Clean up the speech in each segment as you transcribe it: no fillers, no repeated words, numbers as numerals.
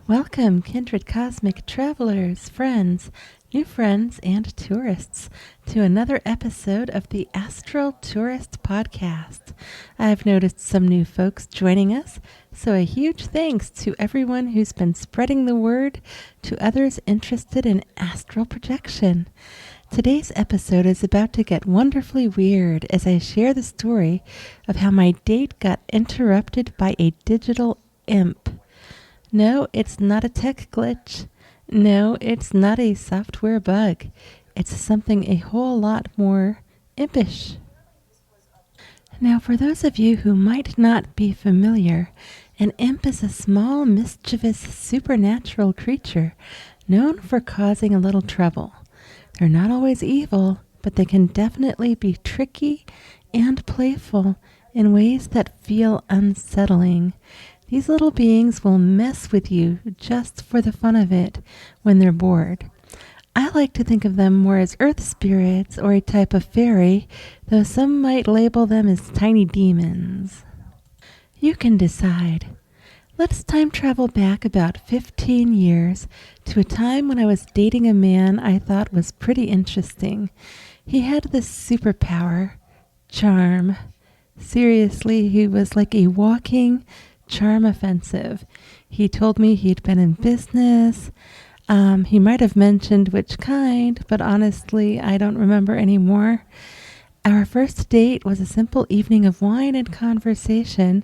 Welcome, kindred cosmic travelers, friends, new friends, and tourists, to another episode of the Astral Tourist Podcast. I've noticed some new folks joining us, so a huge thanks to everyone who's been spreading the word to others interested in astral projection. Today's episode is about to get wonderfully weird as I share the story of how my date got interrupted by a digital imp. No, it's not a tech glitch. No, it's not a software bug. It's something a whole lot more impish. Now, for those of you who might not be familiar, an imp is a small, mischievous, supernatural creature known for causing a little trouble. They're not always evil, but they can definitely be tricky and playful in ways that feel unsettling. These little beings will mess with you just for the fun of it when they're bored. I like to think of them more as earth spirits or a type of fairy, though some might label them as tiny demons. You can decide. Let's time travel back about 15 years to a time when I was dating a man I thought was pretty interesting. He had this superpower, charm. Seriously, he was like a walking charm offensive. He told me he'd been in business. He might have mentioned which kind, but honestly, I don't remember anymore. Our first date was a simple evening of wine and conversation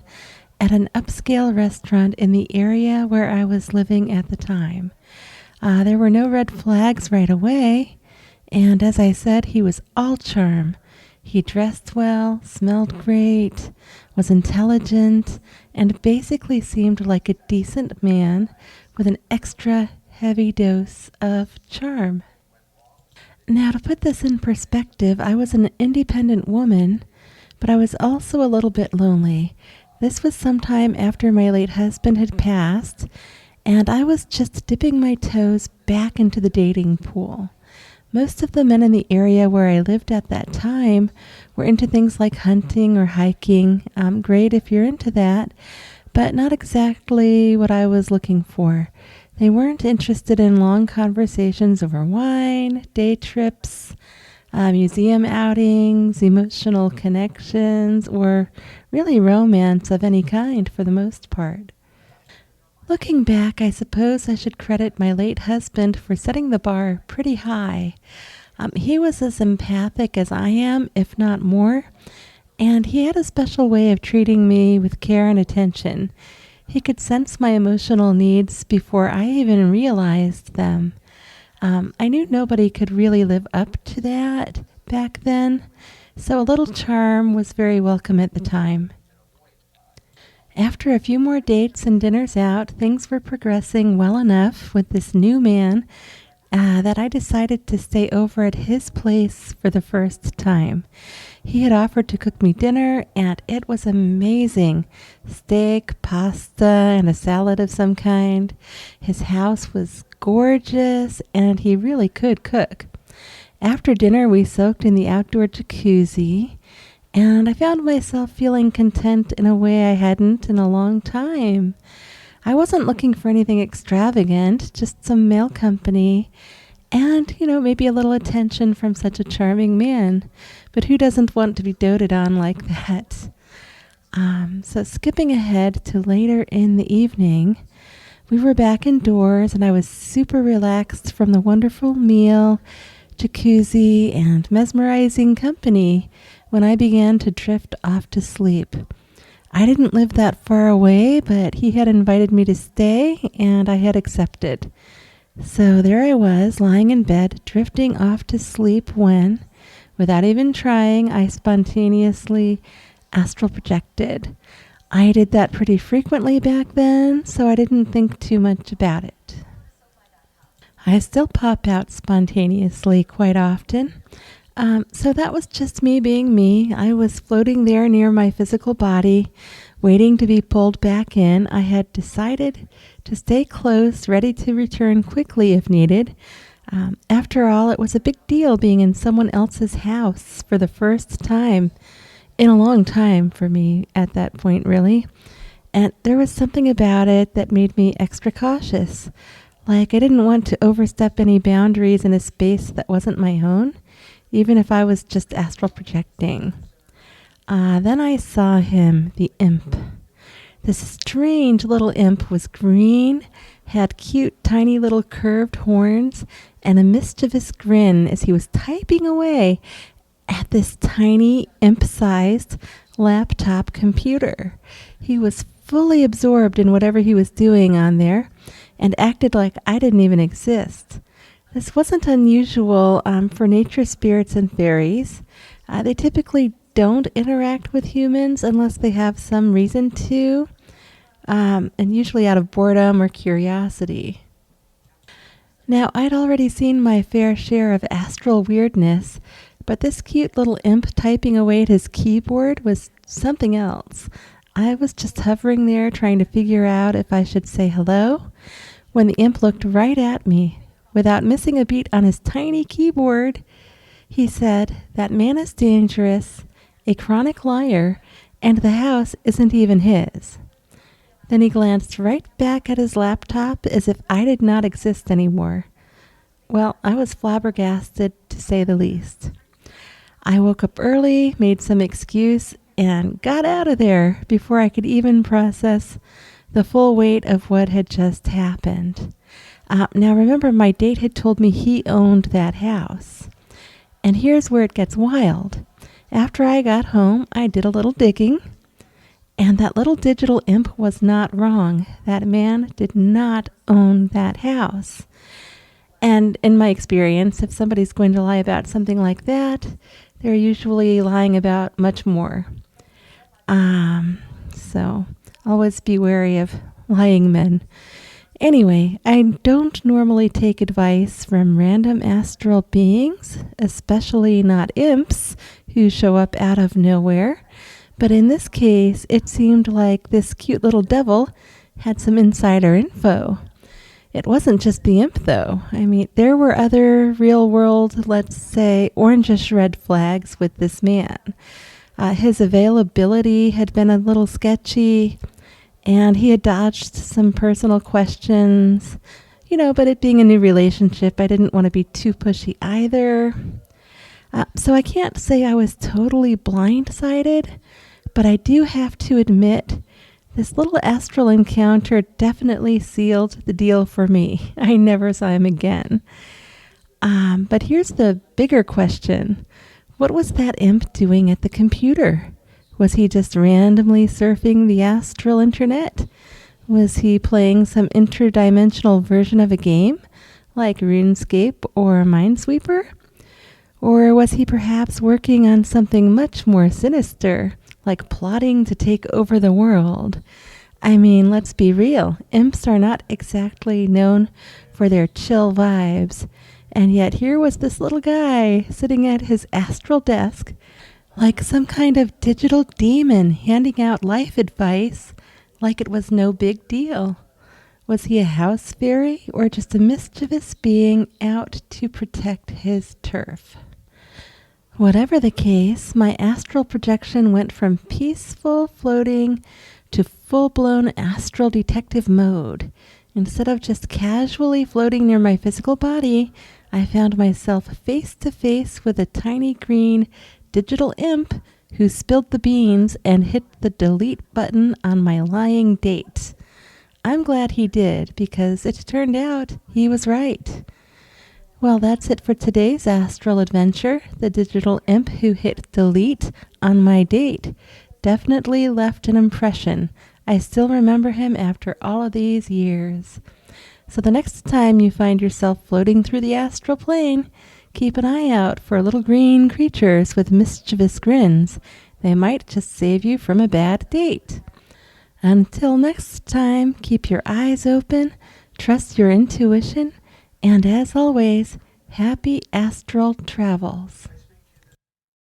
at an upscale restaurant in the area where I was living at the time. There were no red flags right away, and as I said, he was all charm. He dressed well, smelled great, was intelligent, and basically seemed like a decent man with an extra heavy dose of charm. Now, to put this in perspective, I was an independent woman, but I was also a little bit lonely. This was sometime after my late husband had passed, and I was just dipping my toes back into the dating pool. Most of the men in the area where I lived at that time were into things like hunting or hiking. Great if you're into that, but not exactly what I was looking for. They weren't interested in long conversations over wine, day trips, museum outings, emotional connections, or really romance of any kind for the most part. Looking back, I suppose I should credit my late husband for setting the bar pretty high. He was as empathic as I am, if not more, and he had a special way of treating me with care and attention. He could sense my emotional needs before I even realized them. I knew nobody could really live up to that back then, so a little charm was very welcome at the time. After a few more dates and dinners out, things were progressing well enough with this new man that I decided to stay over at his place for the first time. He had offered to cook me dinner, and it was amazing. Steak, pasta, and a salad of some kind. His house was gorgeous, and he really could cook. After dinner, we soaked in the outdoor jacuzzi, and I found myself feeling content in a way I hadn't in a long time. I wasn't looking for anything extravagant, just some male company and, maybe a little attention from such a charming man. But who doesn't want to be doted on like that? So skipping ahead to later in the evening, we were back indoors and I was super relaxed from the wonderful meal, jacuzzi, and mesmerizing company when I began to drift off to sleep. I didn't live that far away, but he had invited me to stay, and I had accepted. So there I was, lying in bed, drifting off to sleep when, without even trying, I spontaneously astral projected. I did that pretty frequently back then, so I didn't think too much about it. I still pop out spontaneously quite often. So that was just me being me. I was floating there near my physical body, waiting to be pulled back in. I had decided to stay close, ready to return quickly if needed. After all, it was a big deal being in someone else's house for the first time in a long time for me at that point, really. And there was something about it that made me extra cautious. Like I didn't want to overstep any boundaries in a space that wasn't my own, even if I was just astral projecting. Then I saw him, the imp. This strange little imp was green, had cute tiny little curved horns, and a mischievous grin as he was typing away at this tiny imp-sized laptop computer. He was fully absorbed in whatever he was doing on there and acted like I didn't even exist. This wasn't unusual for nature spirits and fairies. They typically don't interact with humans unless they have some reason to, and usually out of boredom or curiosity. Now, I'd already seen my fair share of astral weirdness, but this cute little imp typing away at his keyboard was something else. I was just hovering there trying to figure out if I should say hello, when the imp looked right at me. Without missing a beat on his tiny keyboard, he said, "That man is dangerous, a chronic liar, and the house isn't even his." Then he glanced right back at his laptop as if I did not exist anymore. Well, I was flabbergasted, to say the least. I woke up early, made some excuse, and got out of there before I could even process the full weight of what had just happened. Now remember, my date had told me he owned that house. And here's where it gets wild. After I got home, I did a little digging, and that little digital imp was not wrong. That man did not own that house. And in my experience, if somebody's going to lie about something like that, they're usually lying about much more. So always be wary of lying men. Anyway, I don't normally take advice from random astral beings, especially not imps who show up out of nowhere. But in this case, it seemed like this cute little devil had some insider info. It wasn't just the imp, though. I mean, there were other real-world, let's say, orangish red flags with this man. His availability had been a little sketchy, and he had dodged some personal questions. But it being a new relationship, I didn't want to be too pushy either. So I can't say I was totally blindsided, but I do have to admit, this little astral encounter definitely sealed the deal for me. I never saw him again. But here's the bigger question. What was that imp doing at the computer? Was he just randomly surfing the astral internet? Was he playing some interdimensional version of a game, like RuneScape or Minesweeper? Or was he perhaps working on something much more sinister, like plotting to take over the world? I mean, let's be real. Imps are not exactly known for their chill vibes. And yet here was this little guy sitting at his astral desk like some kind of digital demon handing out life advice like it was no big deal. Was he a house fairy or just a mischievous being out to protect his turf? Whatever the case, my astral projection went from peaceful floating to full-blown astral detective mode. Instead of just casually floating near my physical body, I found myself face to face with a tiny green digital imp who spilled the beans and hit the delete button on my lying date. I'm glad he did, because it turned out he was right. Well, that's it for today's astral adventure. The digital imp who hit delete on my date definitely left an impression. I still remember him after all of these years. So the next time you find yourself floating through the astral plane, keep an eye out for little green creatures with mischievous grins. They might just save you from a bad date. Until next time, keep your eyes open, trust your intuition, and as always, happy astral travels.